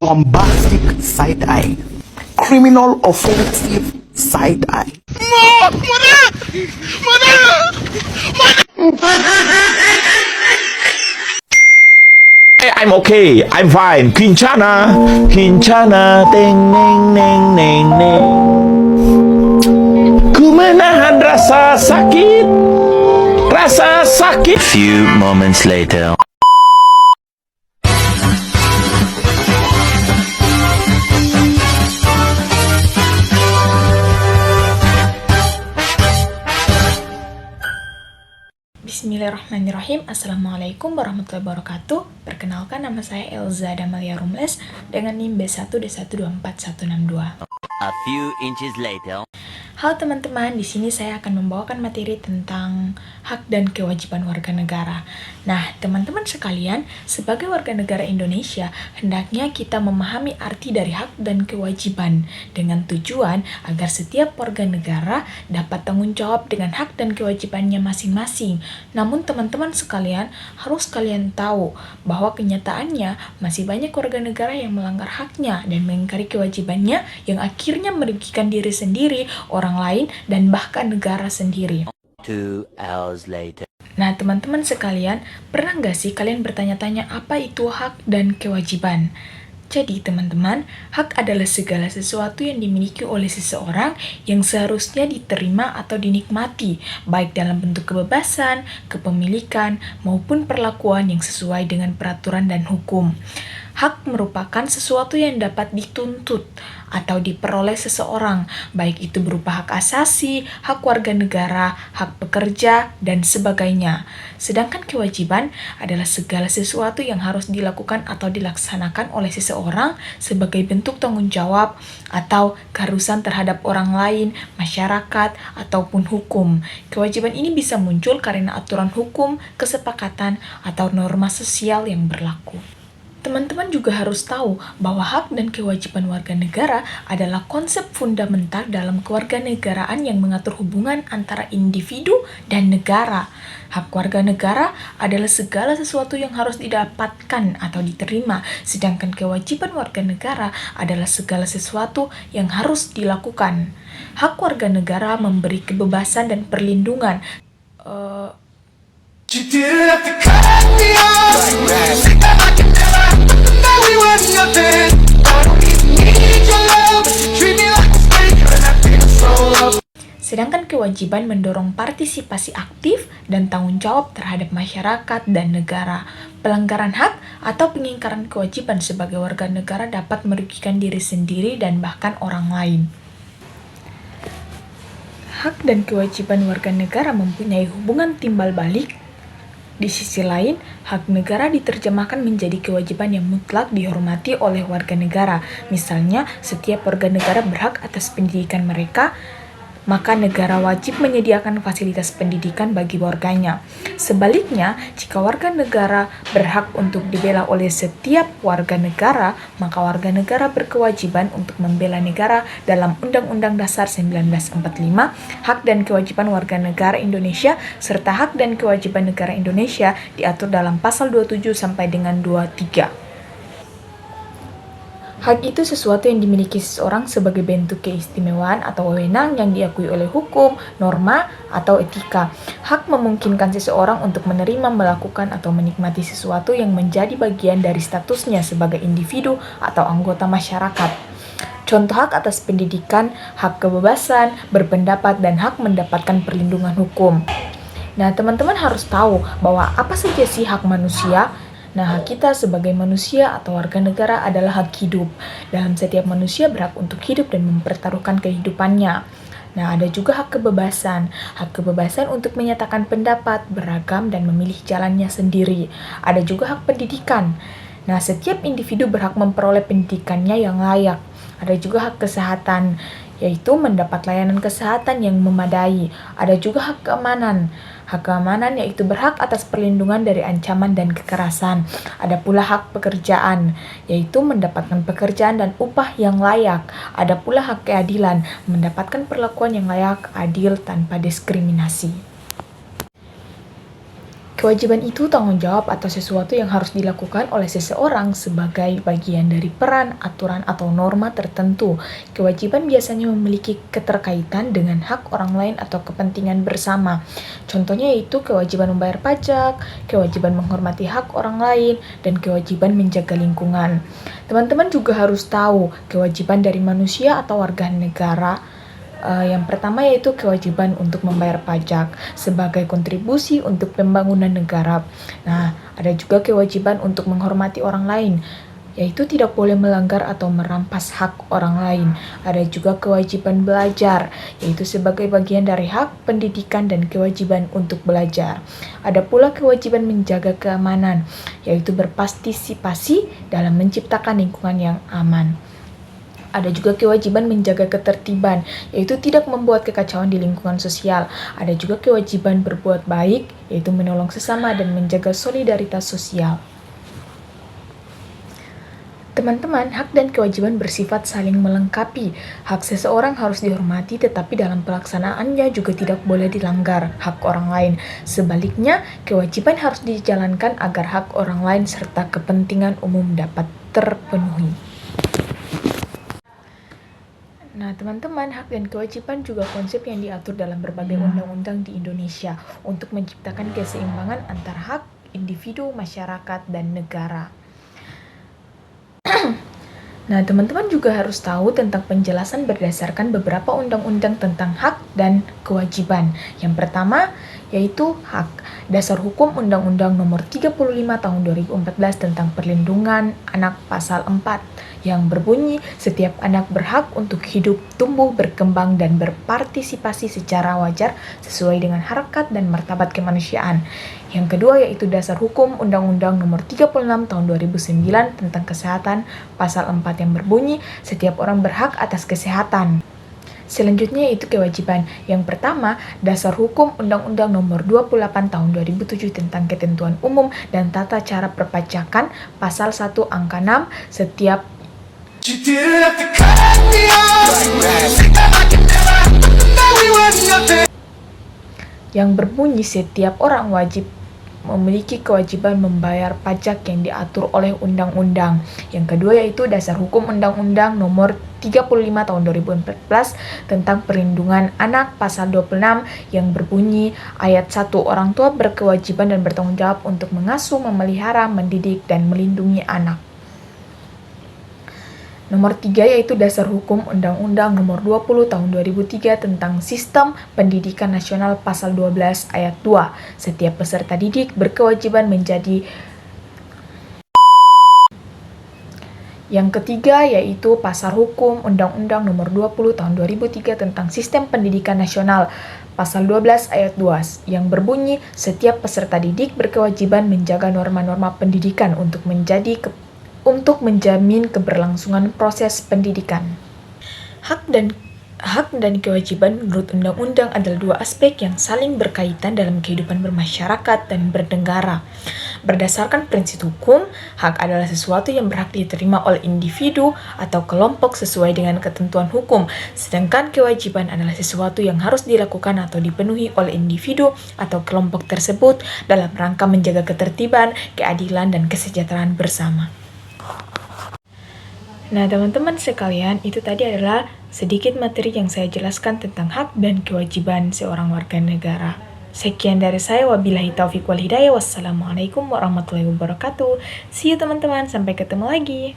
bombastic side eye, criminal offensive side eye. Hey, I'm okay. I'm fine. Kincana, Kincana, teng neng neng neng neng. Ku menahan rasa sakit, rasa sakit. Few moments later. Bismillahirrahmanirrahim. Assalamualaikum warahmatullahi wabarakatuh. Perkenalkan, nama saya Elza Damalia Rumles dengan NIM B1D124162. A few inches later. Halo teman-teman, di sini saya akan membawakan materi tentang hak dan kewajiban warga negara. Nah, teman-teman sekalian, sebagai warga negara Indonesia, hendaknya kita memahami arti dari hak dan kewajiban dengan tujuan agar setiap warga negara dapat tanggung jawab dengan hak dan kewajibannya masing-masing. Namun teman-teman sekalian, harus kalian tahu bahwa kenyataannya masih banyak warga negara yang melanggar haknya dan mengingkari kewajibannya yang akhirnya merugikan diri sendiri, orang lain, dan bahkan negara sendiri. 2 hours later. Nah, teman-teman sekalian, pernah nggak sih kalian bertanya-tanya apa itu hak dan kewajiban? Jadi, teman-teman, hak adalah segala sesuatu yang dimiliki oleh seseorang yang seharusnya diterima atau dinikmati, baik dalam bentuk kebebasan, kepemilikan, maupun perlakuan yang sesuai dengan peraturan dan hukum. Hak merupakan sesuatu yang dapat dituntut atau diperoleh seseorang, baik itu berupa hak asasi, hak warga negara, hak pekerja, dan sebagainya. Sedangkan kewajiban adalah segala sesuatu yang harus dilakukan atau dilaksanakan oleh seseorang sebagai bentuk tanggung jawab atau keharusan terhadap orang lain, masyarakat, ataupun hukum. Kewajiban ini bisa muncul karena aturan hukum, kesepakatan, atau norma sosial yang berlaku. Teman-teman juga harus tahu bahwa hak dan kewajiban warga negara adalah konsep fundamental dalam kewarganegaraan yang mengatur hubungan antara individu dan negara. Hak warga negara adalah segala sesuatu yang harus didapatkan atau diterima, sedangkan kewajiban warga negara adalah segala sesuatu yang harus dilakukan. Hak warga negara memberi kebebasan dan perlindungan. You didn't have to cut me off. I can never know we were nothing. I don't even need your love, but you treat me like a stranger and I feel so loved. Sedangkan kewajiban mendorong partisipasi aktif dan tanggung jawab terhadap masyarakat dan negara. Pelanggaran hak atau pengingkaran kewajiban sebagai warga negara dapat merugikan diri sendiri dan bahkan orang lain. Hak dan kewajiban warga negara mempunyai hubungan timbal balik. Di sisi lain, hak negara diterjemahkan menjadi kewajiban yang mutlak dihormati oleh warga negara. Misalnya, setiap warga negara berhak atas pendidikan mereka, maka negara wajib menyediakan fasilitas pendidikan bagi warganya. Sebaliknya, jika warga negara berhak untuk dibela oleh setiap warga negara, maka warga negara berkewajiban untuk membela negara dalam Undang-Undang Dasar 1945, hak dan kewajiban warga negara Indonesia, serta hak dan kewajiban negara Indonesia diatur dalam pasal 27 sampai dengan 23. Hak itu sesuatu yang dimiliki seseorang sebagai bentuk keistimewaan atau wewenang yang diakui oleh hukum, norma, atau etika. Hak memungkinkan seseorang untuk menerima, melakukan, atau menikmati sesuatu yang menjadi bagian dari statusnya sebagai individu atau anggota masyarakat. Contoh hak atas pendidikan, hak kebebasan, berpendapat, dan hak mendapatkan perlindungan hukum. Nah, teman-teman harus tahu bahwa apa saja sih hak manusia? Nah, hak kita sebagai manusia atau warga negara adalah hak hidup. Dalam setiap manusia berhak untuk hidup dan mempertaruhkan kehidupannya. Nah, ada juga hak kebebasan. Hak kebebasan untuk menyatakan pendapat, beragam, dan memilih jalannya sendiri. Ada juga hak pendidikan. Nah, setiap individu berhak memperoleh pendidikannya yang layak. Ada juga hak kesehatan, yaitu mendapat layanan kesehatan yang memadai. Ada juga hak keamanan. Hak keamanan yaitu berhak atas perlindungan dari ancaman dan kekerasan. Ada pula hak pekerjaan, yaitu mendapatkan pekerjaan dan upah yang layak. Ada pula hak keadilan, mendapatkan perlakuan yang layak, adil, tanpa diskriminasi. Kewajiban itu tanggung jawab atau sesuatu yang harus dilakukan oleh seseorang sebagai bagian dari peran, aturan, atau norma tertentu. Kewajiban biasanya memiliki keterkaitan dengan hak orang lain atau kepentingan bersama. Contohnya yaitu kewajiban membayar pajak, kewajiban menghormati hak orang lain, dan kewajiban menjaga lingkungan. Teman-teman juga harus tahu kewajiban dari manusia atau warga negara. Yang pertama yaitu kewajiban untuk membayar pajak sebagai kontribusi untuk pembangunan negara. Nah, ada juga kewajiban untuk menghormati orang lain, yaitu tidak boleh melanggar atau merampas hak orang lain. Ada juga kewajiban belajar, yaitu sebagai bagian dari hak pendidikan dan kewajiban untuk belajar. Ada pula kewajiban menjaga keamanan, yaitu berpartisipasi dalam menciptakan lingkungan yang aman. Ada juga kewajiban menjaga ketertiban, yaitu tidak membuat kekacauan di lingkungan sosial. Ada juga kewajiban berbuat baik, yaitu menolong sesama dan menjaga solidaritas sosial. Teman-teman, hak dan kewajiban bersifat saling melengkapi. Hak seseorang harus dihormati, tetapi dalam pelaksanaannya juga tidak boleh dilanggar hak orang lain. Sebaliknya, kewajiban harus dijalankan agar hak orang lain serta kepentingan umum dapat terpenuhi. Nah, teman-teman, hak dan kewajiban juga konsep yang diatur dalam berbagai undang-undang di Indonesia untuk menciptakan keseimbangan antara hak individu, masyarakat, dan negara. Nah, teman-teman juga harus tahu tentang penjelasan berdasarkan beberapa undang-undang tentang hak dan kewajiban. Yang pertama, yaitu hak. Dasar Hukum Undang-Undang Nomor 35 Tahun 2014 tentang Perlindungan Anak Pasal 4 yang berbunyi setiap anak berhak untuk hidup, tumbuh, berkembang, dan berpartisipasi secara wajar sesuai dengan harkat dan martabat kemanusiaan. Yang kedua yaitu Dasar Hukum Undang-Undang Nomor 36 Tahun 2009 tentang Kesehatan Pasal 4 yang berbunyi setiap orang berhak atas kesehatan. Selanjutnya yaitu kewajiban. Yang pertama, Dasar Hukum Undang-Undang Nomor 28 Tahun 2007 tentang Ketentuan Umum dan Tata Cara Perpajakan Pasal 1 Angka 6 setiap You didn't have to cut me off. I can never know we were nothing. yang berbunyi setiap orang wajib memiliki kewajiban membayar pajak yang diatur oleh undang-undang. Yang kedua yaitu Dasar Hukum Undang-Undang Nomor 35 Tahun 2014 tentang Perlindungan Anak Pasal 26 yang berbunyi ayat 1 orang tua berkewajiban dan bertanggung jawab untuk mengasuh, memelihara, mendidik, dan melindungi anak. Nomor 3 yaitu Dasar Hukum Undang-Undang Nomor 20 Tahun 2003 tentang Sistem Pendidikan Nasional Pasal 12 Ayat 2. Setiap peserta didik berkewajiban menjadi. Yang ketiga yaitu Pasal Hukum Undang-Undang Nomor 20 Tahun 2003 tentang Sistem Pendidikan Nasional Pasal 12 Ayat 2 yang berbunyi setiap peserta didik berkewajiban menjaga norma-norma pendidikan untuk menjamin keberlangsungan proses pendidikan. Hak dan kewajiban menurut undang-undang adalah dua aspek yang saling berkaitan dalam kehidupan bermasyarakat dan bernegara. Berdasarkan prinsip hukum, hak adalah sesuatu yang berhak diterima oleh individu atau kelompok sesuai dengan ketentuan hukum, sedangkan kewajiban adalah sesuatu yang harus dilakukan atau dipenuhi oleh individu atau kelompok tersebut dalam rangka menjaga ketertiban, keadilan, dan kesejahteraan bersama. Nah, teman-teman sekalian, itu tadi adalah sedikit materi yang saya jelaskan tentang hak dan kewajiban seorang warga negara. Sekian dari saya, wabillahi taufiq wal hidayah. Wassalamualaikum warahmatullahi wabarakatuh. See you teman-teman, sampai ketemu lagi.